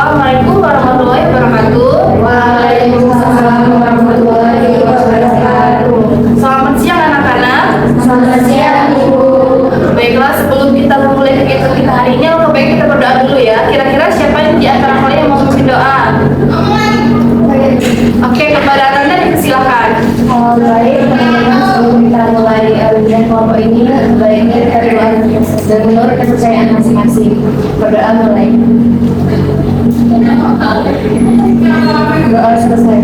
Assalamualaikum warahmatullahi wabarakatuh. Waalaikumsalam warahmatullahi wabarakatuh. Selamat siang anak-anak. Selamat siang Ibu. Baiklah, sebelum kita memulai kegiatan kita hari ini, lebih baik kita berdoa dulu ya. Kira-kira siapa yang di antara kalian yang mau memimpin doa? Oke, kepada Anda dipersilakan. Baik, teman-teman, sebelum kita mulai ujian kelompok ini, baiknya kita berdoa dan menurut kepercayaan masing-masing. Berdoa mulai. Doa selesai.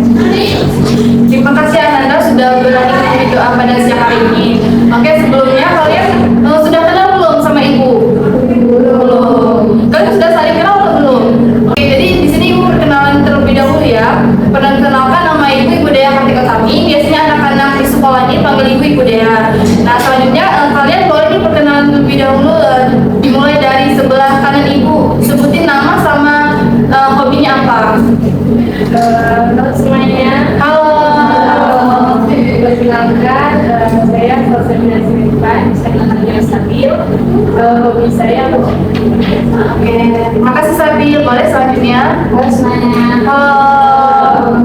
Terima kasih Ananda sudah berani memimpin doa pada siang hari ini. Oke, sebelumnya kalian sudah kenal belum sama Ibu? Belum. Kalian sudah saling kenal atau belum? Oke, jadi di sini Ibu perkenalan terlebih dahulu ya. Perkenalkan, nama Ibu Dea Kartika Utami. Biasanya anak-anak di sekolah ini panggil Ibu Dea. Nah, selanjutnya kalian boleh nih perkenalan terlebih dahulu, dimulai dari sebelah kanan Ibu. Sebutin nama sama hobinya apa? Halo semuanya. Halo. Perkenalkan, saya koordinasi depan, saya namanya Sabil. Hobi saya Oke, terima kasih Sabil. Boleh selanjutnya? Halo semuanya. Halo.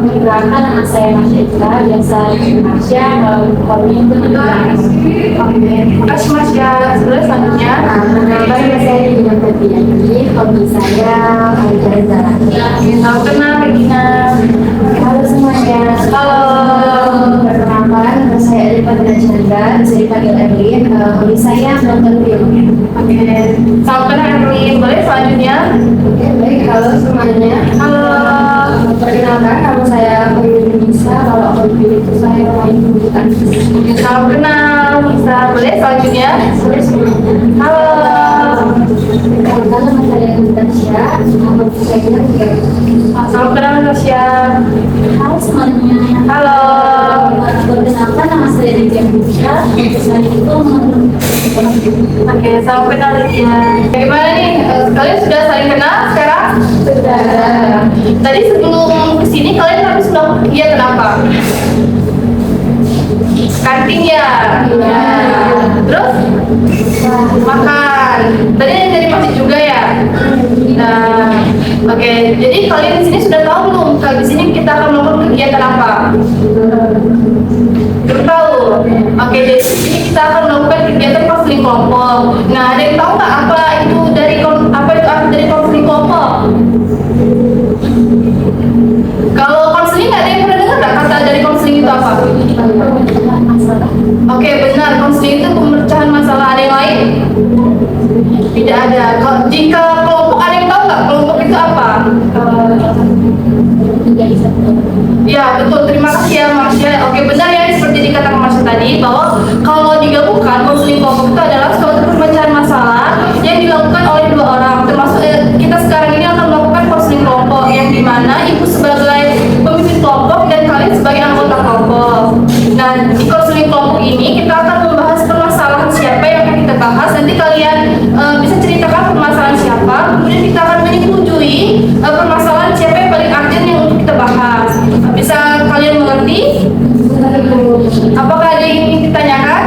Perkenalkan, nama saya Masya Ika, biasa Masya, hobi itu menulis. Oke, terima kasih Mas ya. Selanjutnya. Nama saya Regina Febriani, hobi saya jalan-jalan. Salam kenal Regina. Halo semuanya. Halo. Perkenalkan, nama saya Elifat Chandra, bisa dipanggil Erlin. Hobi saya nonton film. Oke, salam kenal Erwin. Boleh selanjutnya? Oke, baik. Halo semuanya. Halo. Perkenalkan, nama saya Puyuh Nisa. Kalau hobi itu saya main bulu tangkis. Salam kenal. Bisa. Boleh selanjutnya? Halo semuanya. Halo. Perkenalkan, nama saya Natasha. Hobi saya game. Salam kenal Natasha. Halo semuanya. Halo. Perkenalkan, nama saya Lydia Pusha. Hobi saya itu Oke, salam kenal Lydia. Bagaimana nih? Kalian sudah saling kenal sekarang? sudah. Tadi sebelum kesini kalian habis melakukan kegiatan apa? Kantin ya? Iya. Terus? Makan. Tadi ada dari masjid juga ya? Nah, oke. Jadi kalian di sini sudah tahu belum? Kalau di sini kita akan melakukan kegiatan apa? Belum tahu. Oke, jadi di sini kita akan melakukan kegiatan konseling kelompok. Nah, ada yang tahu nggak apa itu dari arti dari konseling kelompok? Kalau konseling ada yang pernah dengar nggak kata dari konseling itu apa? Oke, benar. Konseling itu pemecahan masalah. Ada yang lain? Tidak ada. Jika kelompok, ada yang tahu nggak kelompok itu apa? Ya, betul. Terima kasih ya, Marsha. Oke, benar ya, seperti dikatakan Marsha tadi, bahwa kalau digabungkan, konseling kelompok itu adalah suatu pemecahan masalah yang dilakukan oleh dua orang. Termasuk kita sekarang ini akan melakukan konseling kelompok, yang dimana Ibu sebagai pemimpin kelompok dan kalian sebagai anggota kelompok. Nah, di konseling kelompok ini kita akan membahas permasalahan siapa yang akan kita bahas. Nanti kalian bisa ceritakan permasalahan siapa, kemudian kita akan menyetujui permasalahan siapa yang paling urgent yang untuk kita bahas. Bisa kalian mengerti? Apakah ada yang ingin ditanyakan?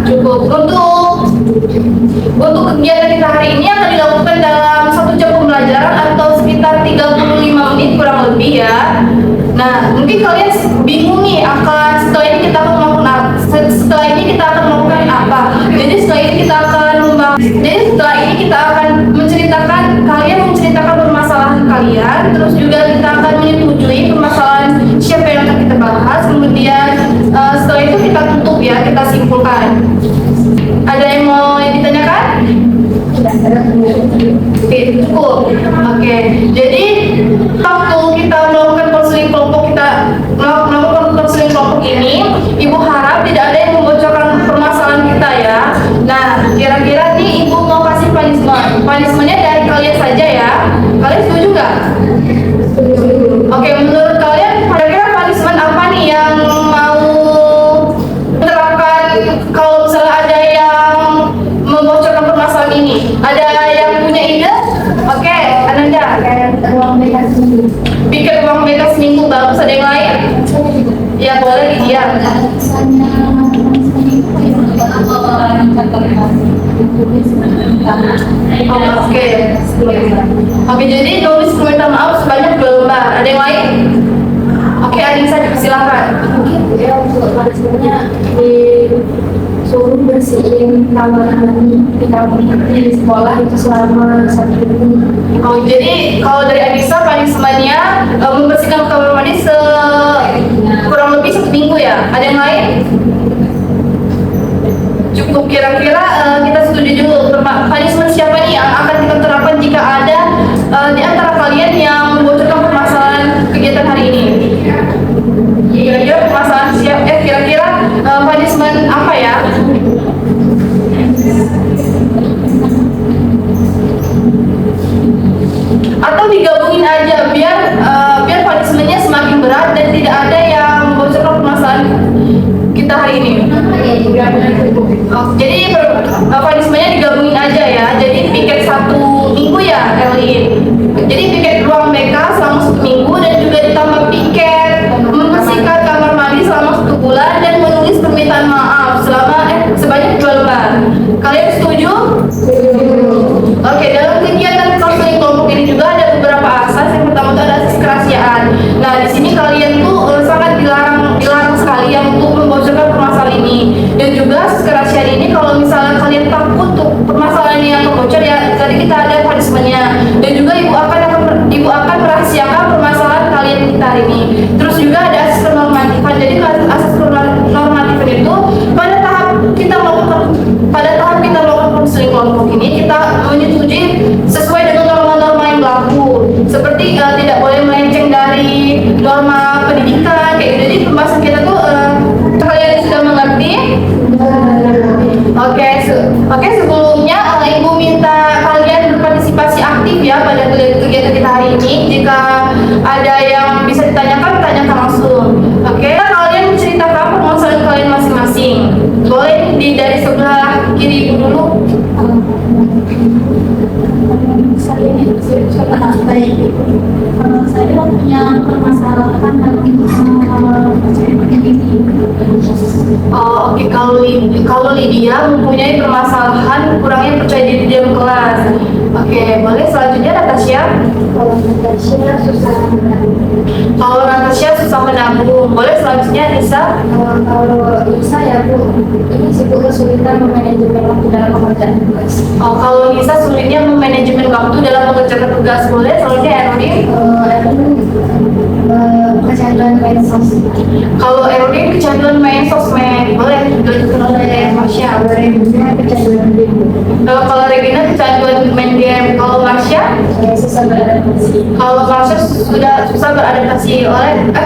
Cukup. Untuk kegiatan kita hari ini akan dilakukan dalam 1 jam pembelajaran atau sekitar 35 menit kurang lebih ya. Nah, mungkin kalian bingung nih setelah ini kita akan melakukan apa? Jadi setelah ini kita akan menceritakan, kalian menceritakan permasalahan kalian, terus juga kita akan menyetujui permasalahan siapa yang akan kita bahas. Kemudian setelah itu kita tutup ya, kita simpulkan. Ada yang mau ditanyakan? Oke, cukup. Oke, jadi waktu kita melakukan konseling kelompok ini, Ibu harap tidak ada yang membocorkan permasalahan kita ya. Nah, kira-kira nih Ibu mau kasih punishment. Punishmentnya dari kalian saja ya. Kalian setuju nggak? Oke, menurut kalian kira-kira punishment apa nih yang mau menerapkan kalau misalnya ada yang membocorkan permasalahan ini? Ada yang punya ide? Oke, Ananda. Bikin uang mereka seminggu, bagus. Ada yang lain? Ya boleh, iya. Oke. Oke, jadi nulis permintaan maaf sebanyak 2 lembar. Ada yang lain? Oke, Anissa silakan. Mungkin ya untuk sebenarnya disuruh bersihin kamar mandi di sekolah itu selama 1 minggu. Oh, jadi kalau dari Anissa punishment-nya membersihkan kamar mandi kurang lebih 1 minggu ya. Ada yang lain? Cukup, kira-kira kita setuju dulu. Punishment siapa nih yang akan kita terapkan jika ada di antara kalian yang membocorkan permasalahan kegiatan hari ini? Kira-kira permasalahan kira-kira punishment apa ya? Atau digabungin aja biar punishment-nya semakin berat dan tidak ada yang membocorkan permasalahan kita hari ini. Jadi punishment-nya digabungin aja ya. Jadi piket 1 minggu ya, Elin. Jadi piket ruang BK selama 1 minggu dan juga ditambah piket membersihkan kamar mandi selama 1 bulan dan menulis permintaan maaf sebanyak 2 lembar. Kalian setuju? Oke, dalam kegiatan konseling kelompok ini juga ada beberapa asas. Yang pertama itu ada asas kerahasiaan. Nah, di sini kalian tuh sangat dilarang sekali yang untuk membocorkan permasalahan ini. Dan juga asas kerahasiaan ini kalau misalnya kalian takut tuh permasalahan yang kebocor ya, tadi kita ada punishment-nya. Dan juga ibu akan merahasiakan permasalahan kalian kita hari ini. Terus juga ada asas normatifan. Jadi asas normatifan itu pada tahap kita melakukan konseling kelompok ini kita menyetujui sesuai dengan norma-norma yang berlaku. Seperti tidak boleh melenceng dari norma pendidikan kayak gitu. Jadi pembahasan kita tuh kalian sudah mengerti? Oke, sebelumnya Ibu minta kalian berpartisipasi aktif ya pada kegiatan kita hari ini. Jika ada yang bisa ditanyakan, tanyakan langsung. Oke, kalian menceritakan permasalahan kalian masing-masing. Boleh dari sebelah kiri Ibu dulu. Saya punya permasalahan Oh, oke. Kalau Lydia mempunyai permasalahan kurangnya percaya diri di dalam kelas. Oke, boleh selanjutnya Natasha. Kalau Natasha susah menabung. Boleh selanjutnya Nisa. Kalau Nisa ya Bu, ini sibuk kesulitan memanajemen waktu dalam pekerjaan tugas. Oh, kalau Nisa sulitnya memanajemen waktu dalam mengerjakan tugas. Boleh selanjutnya Erwin. Kecanduan medsos. Kalau Erwin kecanduan main sosmed. Boleh dilanjutkan oleh Marsha. Kecanduan game. Kalau Regina kecanduan main game. Kalau Marsha? Saya susah beradaptasi. Kalau Marsha sudah susah beradaptasi.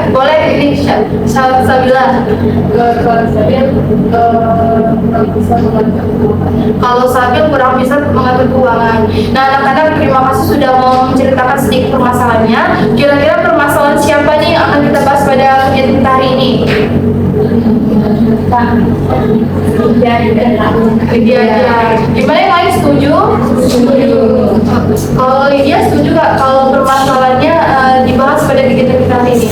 Boleh ini Sabila. Kalau saya bisa mengatur. Kalau Sabil kurang bisa mengatur keuangan. Nah, anak-anak terima kasih sudah mau menceritakan sedikit permasalahannya. Kira-kira permasalahan siapa nih yang akan kita bahas pada kegiatan kita hari ini? Lydia. Gimana yang lain setuju? Setuju. Kalau Lydia setuju nggak kalau permasalahannya dibahas pada kegiatan kita hari ini?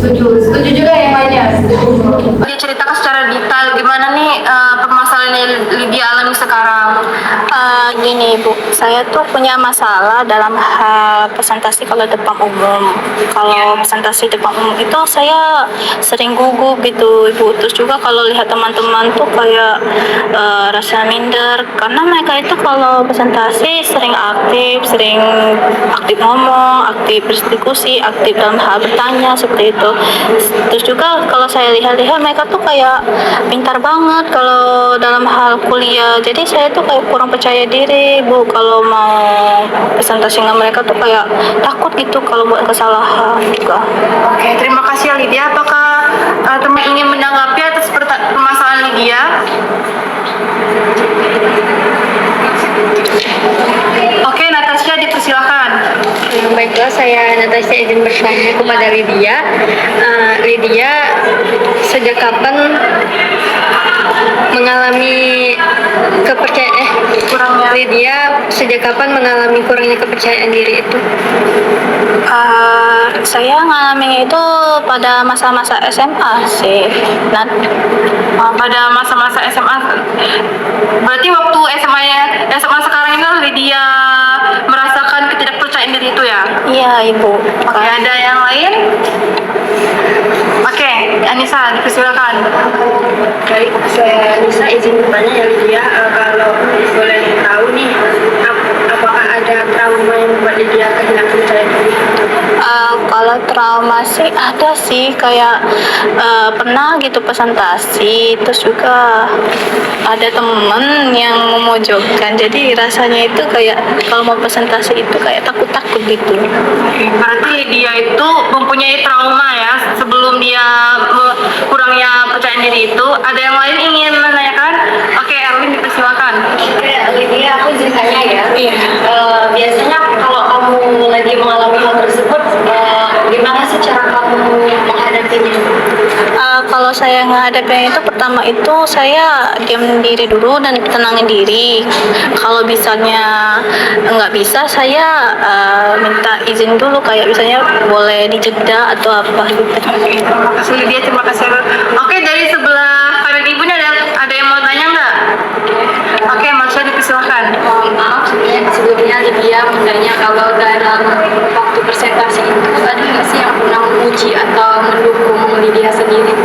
Setuju. Setuju juga yang lainnya? Diceritakan secara detail gimana nih permasalahan yang Lydia alami sekarang. Gini Bu, saya tuh punya masalah dalam hal presentasi kalau depan umum. Kalau presentasi depan umum itu saya sering gugup gitu Ibu. Terus juga kalau lihat teman-teman tuh kayak rasa minder karena mereka itu kalau presentasi sering aktif ngomong, aktif berdiskusi, aktif dalam hal bertanya seperti itu. Terus juga kalau saya lihat-lihat mereka tuh kayak pintar banget kalau dalam hal kuliah. Jadi saya tuh kayak kurang percaya diri Bu kalau mau presentasi dengan mereka tuh kayak takut gitu kalau buat kesalahan juga. Oke, terima kasih Lydia. Apakah teman ingin menanggapi atas permasalahan Lydia? Oke, Natasha dipersilakan. Baiklah, saya Natasha izin bertanya kepada Lydia. Lydia sejak kapan mengalami kurangnya. Lydia sejak kapan mengalami kurangnya kepercayaan diri itu? Saya ngalamin itu pada masa-masa SMA sih. Nah, Pada masa-masa SMA, berarti waktu SMA sekarang ini Lydia merasakan ketidakpercayaan diri itu ya? iya Ibu. Oke, ada yang lain? Oke, Anissa, dipersilakan. Baik, saya Nisa izin bertanya ya Lydia, kalau boleh tahu nih, apakah ada trauma yang membuat Lydia kehilangan kepercayaan diri? Kalau trauma sih ada sih, kayak pernah gitu presentasi, terus juga ada temen yang memojokkan, jadi rasanya itu kayak kalau mau presentasi itu kayak takut-takut gitu. Berarti dia itu mempunyai trauma ya sebelum dia kurangnya percaya diri itu. Ada yang lain ingin menanyakan? Oke, Erwin dipersilakan. Lydia, aku izin tanya ya. Iya. Biasanya kalau kamu lagi mengalami hal tersebut, gimana sih cara kamu menghadapinya? Kalau saya menghadapi itu, pertama itu saya diam diri dulu dan tenangin diri. Kalau misalnya nggak bisa, saya minta izin dulu, kayak misalnya boleh dijeda atau apa gitu. Terima kasih Lydia, terima kasih. Oke, dari sebelah kanan ibunya ada yang mau tanya nggak? Oke, Marsha dipersilakan. Maaf, sebelumnya Lydia mau tanya kalau dalam waktu presentasi itu ada nggak sih yang pernah menguji atau mendukung Lydia sendiri?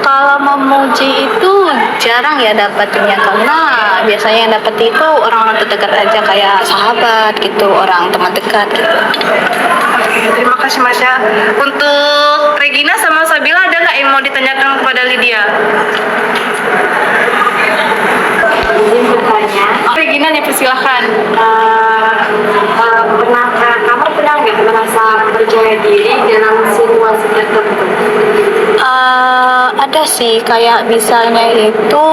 Kalau memuji itu jarang ya dapatnya, karena biasanya yang dapat itu orang-orang terdekat aja, kayak sahabat gitu, orang teman dekat gitu. Oke, terima kasih Marsha. Untuk Regina sama Sabila ada nggak yang mau ditanyakan kepada Lydia? Izin bertanya, Regina dipersilakan. kamu pernah nggak merasa percaya diri dalam situasi tertentu? Ada sih, kayak misalnya itu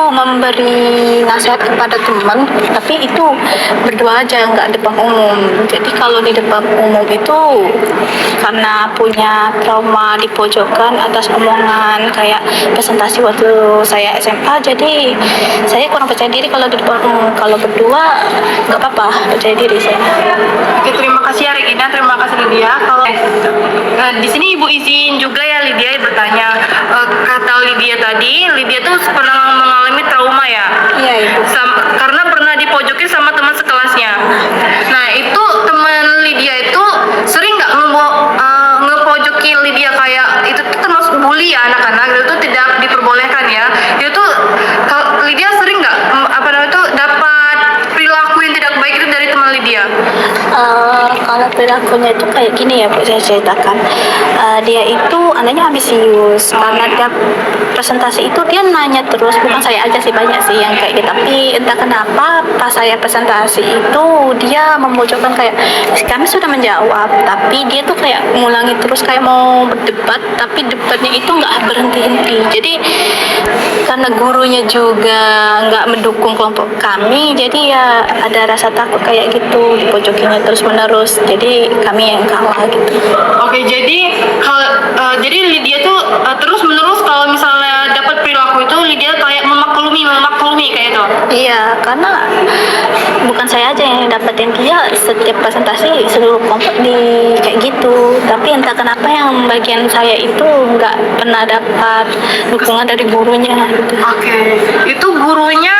memberi nasihat kepada teman, tapi itu berdua aja, nggak depan umum. Jadi kalau di depan umum itu karena punya trauma di pojokan atas omongan kayak presentasi waktu saya SMA, jadi saya kurang percaya diri kalau di depan umum. Kalau berdua nggak apa-apa, percaya diri saya. Oke, terima kasih ya Regina, terima kasih Lydia. Kalau di sini Ibu izin juga ya Lydia bertanya. Kata Lydia tadi, Lydia tuh pernah mengalami trauma ya? Iya Ibu. Karena pernah dipojokin sama teman sekelasnya. Nah, itu teman Lydia itu sering nggak ngepojokin Lydia, kayak itu tuh termasuk bully ya anak-anak, itu tuh tidak diperbolehkan ya. Itu tuh Lydia sering nggak dapat perilaku yang tidak baik itu dari teman Lydia? Kalau perilakunya itu kayak gini ya Bu, saya ceritakan. Dia itu anaknya ambisius, karena dia presentasi itu dia nanya terus, bukan saya aja sih, banyak sih yang kayak gitu. Tapi entah kenapa pas saya presentasi itu dia memojokkan, kayak kami sudah menjawab, tapi dia tuh kayak ngulangi terus, kayak mau berdebat, tapi debatnya itu nggak berhenti-henti. Jadi karena gurunya juga nggak mendukung kelompok kami, jadi ya ada rasa takut kayak gitu, dipojokinya terus menerus, jadi kami yang kalah gitu. Oke, jadi Lydia tuh terus menerus kalau misalnya dapat perilaku itu Lydia kayak memaklumi kayak itu. Iya, karena bukan saya aja yang dapetin, dia setiap presentasi seluruh kelompok di kayak gitu. Tapi entah kenapa yang bagian saya itu nggak pernah dapat dukungan dari gurunya gitu. Oke, itu gurunya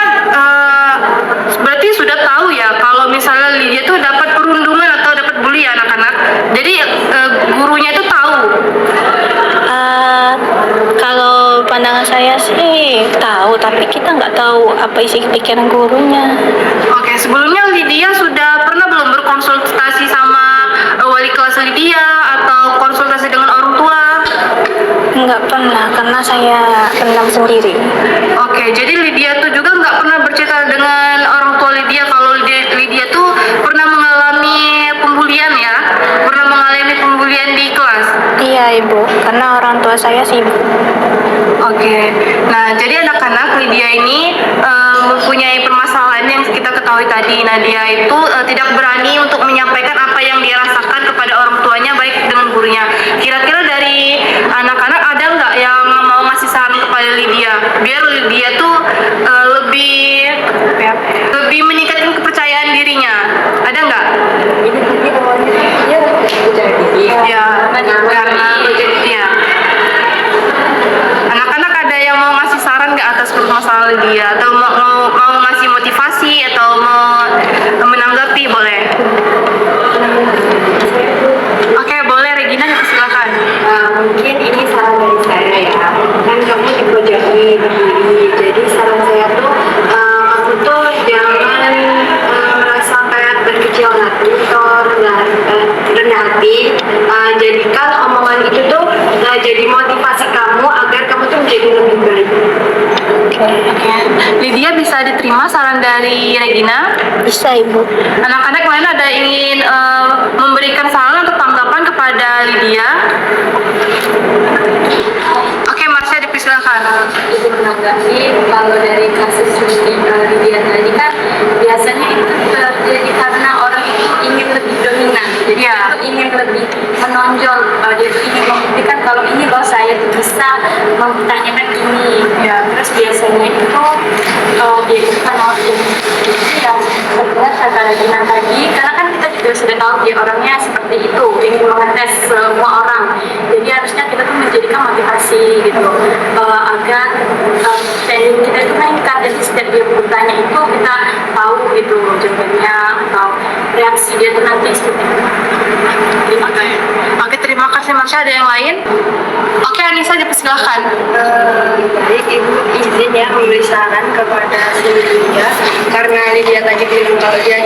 berarti sudah tahu ya kalau misalnya Lydia tuh dapat perundungan atau dapat bully ya anak-anak. Jadi gurunya itu tahu. Kalau pandangan saya sih tahu, tapi kita nggak tahu apa isi pikiran gurunya. Oke, sebelumnya Lydia sudah pernah belum berkonsultasi sama wali kelas Lydia atau konsultasi dengan orang tua? Nggak pernah, karena saya pendam sendiri. Oke, jadi Lydia tuh juga nggak pernah bercerita dengan orang tua Lydia kalau Lydia tuh pernah mengalami pembulian ya? Pernah mengalami pembulian di kelas? Iya Ibu, karena orang tua saya sibuk. Oke, nah jadi anak-anak Lydia ini mempunyai permasalahan yang kita ketahui tadi. Nah dia itu tidak berani untuk menyampaikan apa yang dia rasakan kepada orang tuanya, baik dengan gurunya. Kira-kira dari anak-anak ada nggak yang mau ngasih saran kepada Lydia biar Lydia tuh lebih apa ya, lebih meningkatkan kepercayaan dirinya? Ada nggak? Ini tadi awalnya dia tidak percaya diri. Ya, karena ya. Anak-anak ada yang mau ngasih saran nggak atas permasalahan dia, atau mau ngasih motivasi atau mau menanggapi, boleh? Oke, boleh Regina, silakan. Mungkin ini saran dari saya ya, kan kamu dipojokkan berdiri, jadi saran saya tuh kamu tuh jangan merasa kayak berkecil hati atau rendah hati. Jadikan omongan itu tuh jadi motivasi kamu agar kamu tuh menjadi lebih baik. Oke. Lydia, bisa diterima saran dari Regina? Bisa Ibu. Anak-anak lain ada ingin memberikan saran atau tanggapan kepada Lydia? Oke, Marsha, dipersilakan. Itu menanggapi kalau dari kasus Lydia tadi kan biasanya itu terjadi karena orang itu ingin lebih dominan, jadi Ya. itu ingin lebih menonjol, dia tuh ingin membuktikan kalau ini loh saya tuh bisa mempertanyakan ini. Ya. Terus biasanya itu dia itu kan ya sebenarnya kata Regina tadi, karena kan kita juga sudah tahu dia orangnya seperti itu, ingin mengetes semua orang, jadi harusnya kita tuh menjadikan motivasi gitu agar training kita itu meningkat, jadi setiap dia bertanya itu kita tahu gitu jawabannya atau reaksi dia tuh nanti seperti apa. Oke, terima kasih Marsha. Ada yang lain? Oke, Anissa, dipersilakan. Baik, Ibu izin ya memberi saran kepada si Lydia, karena Lydia tadi bilang kalau dia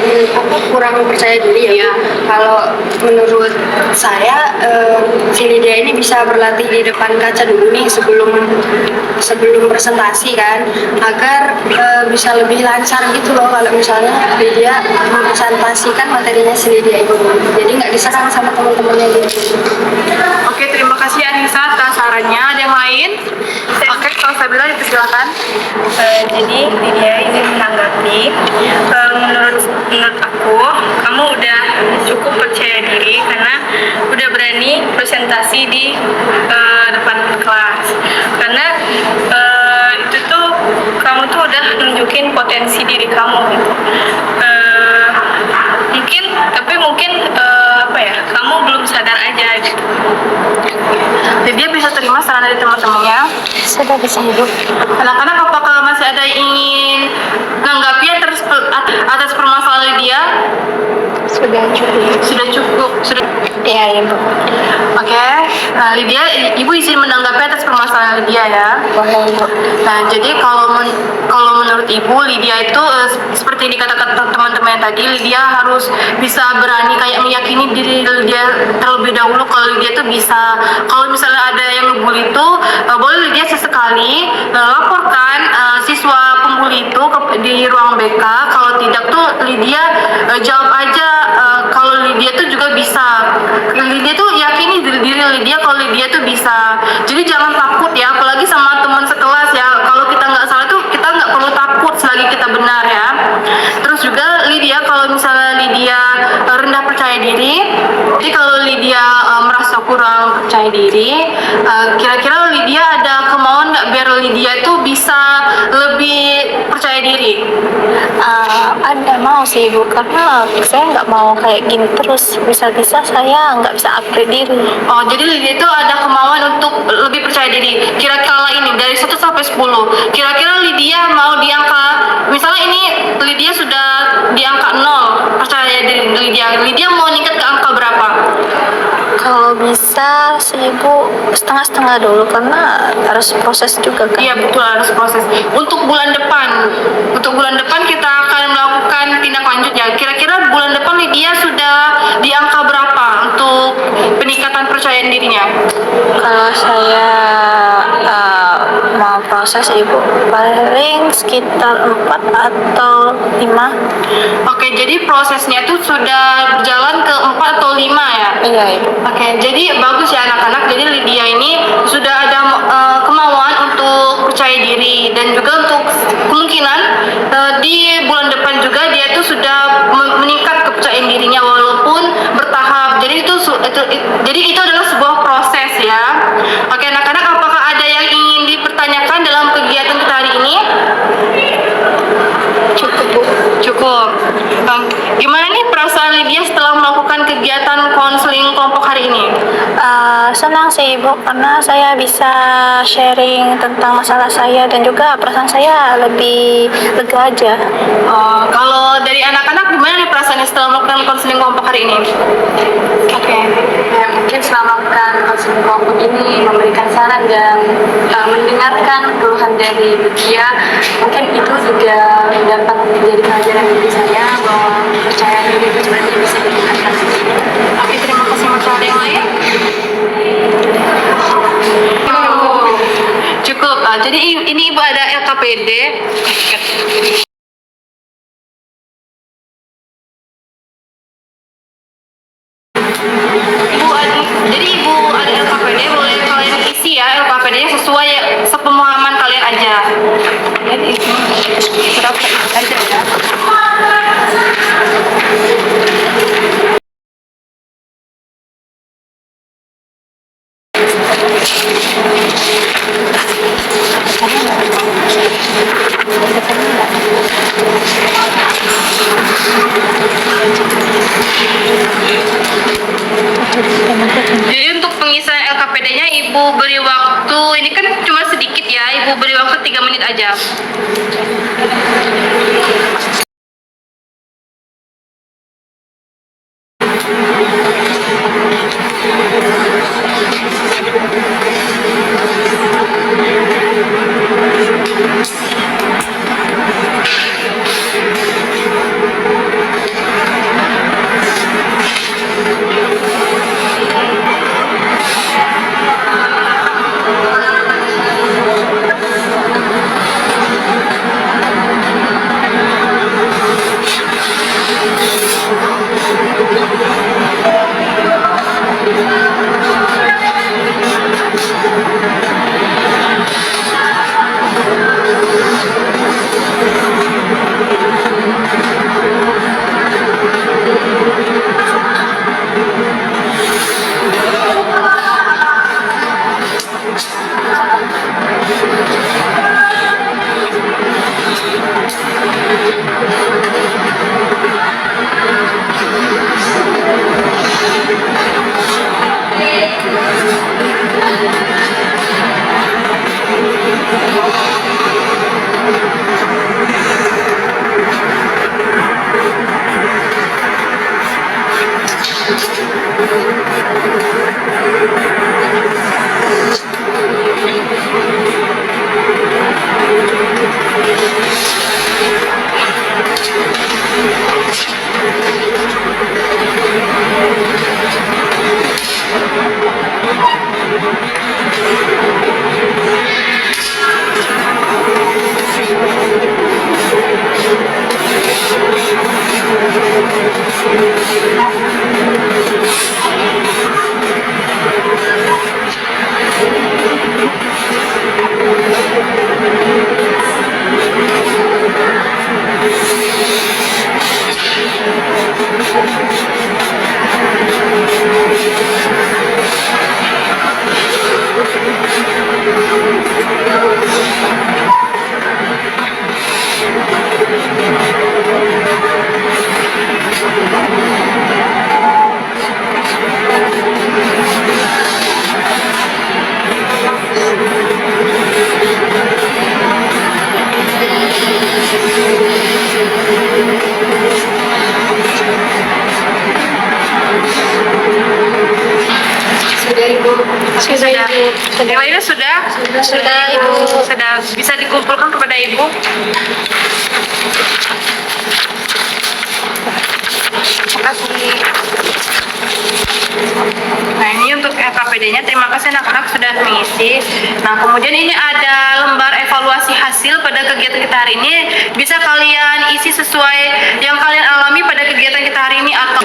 kurang percaya diri ya. Kalau menurut saya si Lydia ini bisa berlatih di depan kaca dulu nih sebelum presentasi kan, agar bisa lebih lancar gitu loh kalau misalnya Lydia mempresentasikan materinya si Lydia itu, jadi nggak diserang sama teman-temannya gitu. Oke, terima kasih Anissa atas sarannya. Ada yang lain? Oke, kalau Sabila, dipersilakan. Jadi Lydia ini menanggapi, menurut aku kamu udah cukup percaya diri karena udah berani presentasi di depan kelas, karena itu tuh kamu tuh udah nunjukin potensi diri kamu gitu. Mungkin apa ya, kamu belum sadar aja gitu. Lydia bisa terima saran dari teman-temannya? Sudah bisa hidup. Anak-anak, apakah masih ada yang ingin menanggapi atas permasalahan Lydia? Sudah cukup. Sudah cukup. Sudah. Iya Ibu. Oke, nah Lydia, Ibu izin menanggapi atas permasalahan Lydia ya. Boleh Ibu. Nah, jadi kalau menurut Ibu, Lydia itu seperti dikatakan teman-teman tadi, Lydia harus bisa berani kayak meyakini diri Lydia terlebih dahulu kalau Lydia itu bisa. Kalau misalnya ada yang ngebully itu, boleh Lydia sesekali laporkan siswa pembuli itu di ruang BK. Kalau tidak tuh Lydia jawab aja kalau Lydia tuh juga bisa. Lydia tuh yakini diri Lydia kalau Lydia tuh bisa. Jadi jangan takut ya, apalagi sama teman sekelas ya. Kalau kita nggak salah tuh kita nggak perlu takut selagi kita benar ya. Terus juga Lydia, kalau misalnya Lydia rendah percaya diri, jadi kalau Lydia merasa kurang percaya diri, kira-kira Lydia ada kemauan nggak biar Lydia itu bisa lebih percaya diri? Ada mau sih Ibu, karena saya nggak mau kayak gini terus, bisa-bisa saya nggak bisa upgrade diri. Oh, jadi Lydia itu ada kemauan untuk lebih percaya diri. Kira-kira ini dari 1 sampai 10. Kira-kira Lydia mau di angka, misalnya ini Lydia sudah di angka 0 percaya diri Lydia. Lydia mau meningkat ke angka berapa? Kalau bisa sih Ibu setengah-setengah dulu, karena harus proses juga kan. Iya, betul, harus proses. Untuk bulan depan kita akan melakukan tindak lanjutnya. Kira-kira bulan depan Lydia sudah di angka berapa untuk peningkatan percayaan dirinya? Kalau saya mau proses Ibu paling sekitar 4 atau 5. Oke, jadi prosesnya itu sudah berjalan ke 4 atau 5 ya? Iya Ibu. Oke, jadi bagus ya anak-anak. Jadi Lydia ini sudah ada kemauan untuk percaya diri, dan juga untuk kemungkinan di bulan depan juga dia itu sudah meningkat kepercayaan dirinya walaupun bertahap. Jadi itu Jadi itu adalah sebuah proses ya. Oke, anak-anak, apakah ada yang ingin dipertanyakan dalam kegiatan kita hari ini? Cukup, Bu. Cukup. Gimana nih perasaan Lydia setelah melakukan kegiatan konseling kelompok hari ini? Senang sih, Ibu, karena saya bisa sharing tentang masalah saya dan juga perasaan saya lebih lega aja. Kalau dari anak-anak, gimana nih perasaannya setelah melakukan konseling kelompok hari ini? Oke, mungkin selama melakukan konseling kelompok ini memberikan saran dan mendengarkan keluhan dari dia, mungkin itu juga dapat menjadi pelajaran bagi saya bahwa percaya diri itu sebenarnya bisa ditingkatkan. Oke, terima kasih. Macam ada yang lain? Cukup. Jadi ini Ibu ada LKPD. Jadi Ibu ada LKPD, boleh kalian isi ya LKPD-nya sesuai sepemahaman kalian aja. Berapa aja ya? Jadi untuk pengisian LKPD-nya Ibu beri waktu, ini kan cuma sedikit ya, Ibu beri waktu 3 menit aja. Yang lainnya sudah? Sudah, Ibu. Sudah bisa dikumpulkan kepada Ibu. Terima kasih. Nah, ini untuk LKPD-nya. Terima kasih anak-anak sudah mengisi. Nah, kemudian ini ada lembar evaluasi hasil pada kegiatan kita hari ini. Bisa kalian isi sesuai yang kalian alami pada kegiatan kita hari ini atau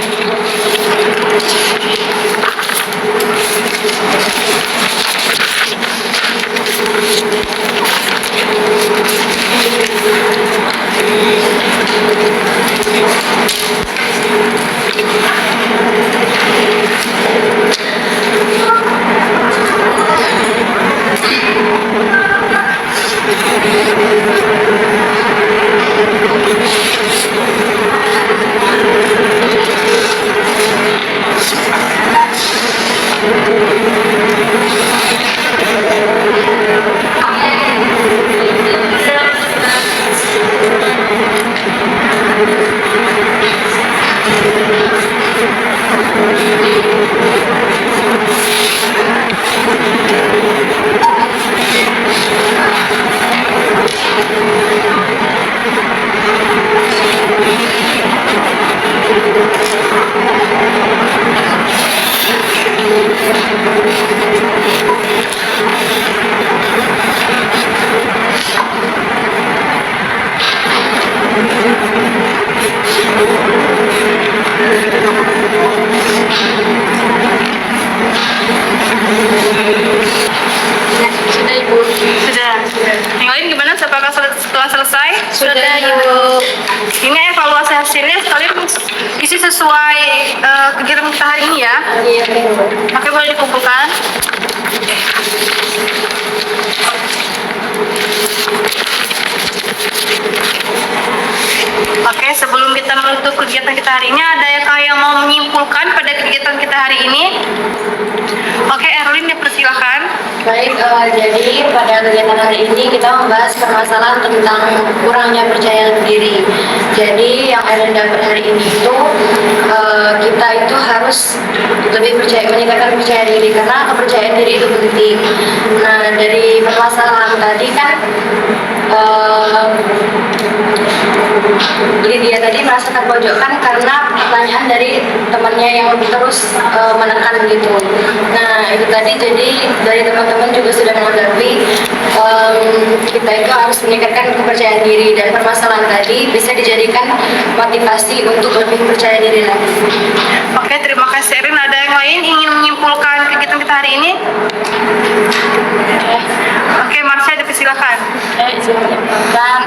Sudah Ibu. Sudah. Yang lain gimana? Apakah setelah selesai? Sudah, Ibu. Ini evaluasi hasilnya kalian isi sesuai kegiatan kita hari ini ya. Iya, Ibu. Oke, boleh dikumpulkan. Oke, sebelum kita menutup kegiatan kita hari ini, ada yang mau menyimpulkan pada kegiatan kita hari ini? Oke, Erlin dipersilakan. Baik, jadi pada kegiatan hari ini kita membahas permasalahan tentang kurangnya percaya diri. Jadi yang Ellen dapat hari ini itu kita itu harus lebih meningkatkan percaya diri karena kepercayaan diri itu penting. Nah, dari permasalahan tadi kan Lydia tadi merasa terpojokkan karena pertanyaan dari temannya yang terus menekan gitu. Nah, itu tadi jadi dari teman-teman juga sudah menanggapi kita itu harus meningkatkan kepercayaan diri dan permasalahan tadi bisa dijadikan motivasi untuk lebih percaya diri lagi. Oke, terima kasih Erin. Ada yang lain ingin menyimpulkan kegiatan kita hari ini? Oke, Marsha, dipersilakan. Saya izin menyimpulkan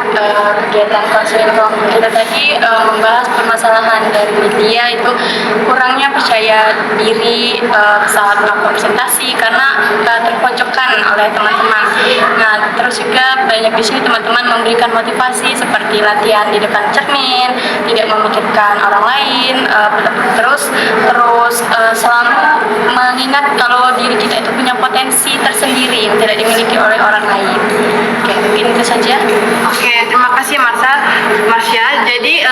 kegiatan konseling kelompok kita tadi membahas permasalahan dari media itu kurangnya percaya diri saat melakukan presentasi karena terpojokkan oleh teman-teman. Nah, terus juga banyak di sini teman-teman memberikan motivasi seperti latihan di depan cermin, tidak memikirkan orang lain, terus selalu mengingat kalau diri kita itu punya potensi tersendiri yang tidak dimiliki oleh orang lain. Oke, mungkin itu saja. Oke, terima kasih Marsha. Jadi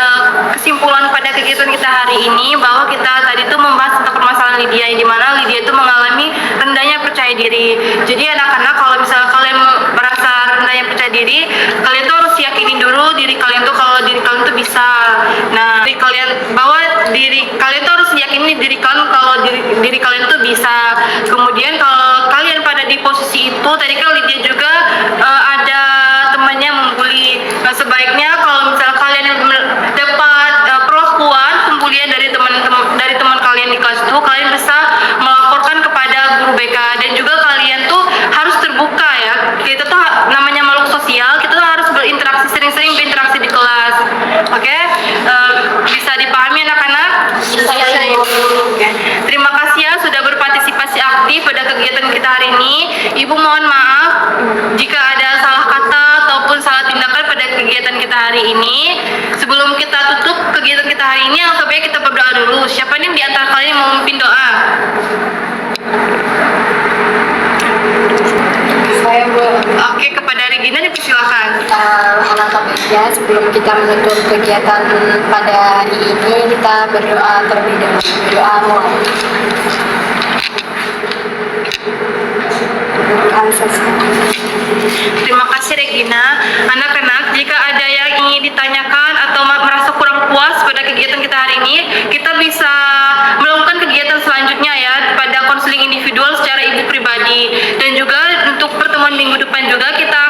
kesimpulan pada kegiatan kita hari ini bahwa kita tadi itu membahas tentang permasalahan Lydia, yang dimana Lydia itu mengalami rendahnya percaya diri. Jadi anak-anak, kalau misalnya kalian merasa rendahnya percaya diri, kalian tuh harus yakinin dulu diri kalian tuh kalau diri kalian tuh bisa. Nah, diri kalian tuh harus yakini diri kalian kalau diri kalian tuh bisa. Kemudian kalau kalian pada di posisi itu, tadi kan Lydia juga ada temannya membuli. Sebaiknya kalau misalnya kalian dapat perlakuan pembulian dari teman kalian di kelas itu, kalian bisa melaporkan kepada guru BK. Dan juga kalian tuh harus terbuka ya. Kita tuh namanya makhluk sosial, kita tuh harus sering-sering berinteraksi di kelas. Oke? Bisa dipahami anak-anak? Bisa, Ibu. Oke. Terima kasih ya sudah berpartisipasi aktif pada kegiatan kita hari ini. Ibu mohon maaf jika ada salah kata ataupun salah tindakan pada kegiatan kita hari ini. Sebelum kita tutup kegiatan kita hari ini, yang sebaiknya kita berdoa dulu. Siapa nih di antara kalian yang mau memimpin doa? Saya Bu. Oke, kepada Regina dipersilakan. Alangkah baiknya sebelum kita menutup kegiatan pada hari ini kita berdoa terlebih dahulu. Berdoa mulai. Terima kasih Regina. Anak-anak, jika ada yang ingin ditanyakan atau merasa kurang puas pada kegiatan kita hari ini, kita bisa melakukan kegiatan selanjutnya ya pada konseling individual secara ibu pribadi. Dan juga untuk pertemuan minggu depan juga kita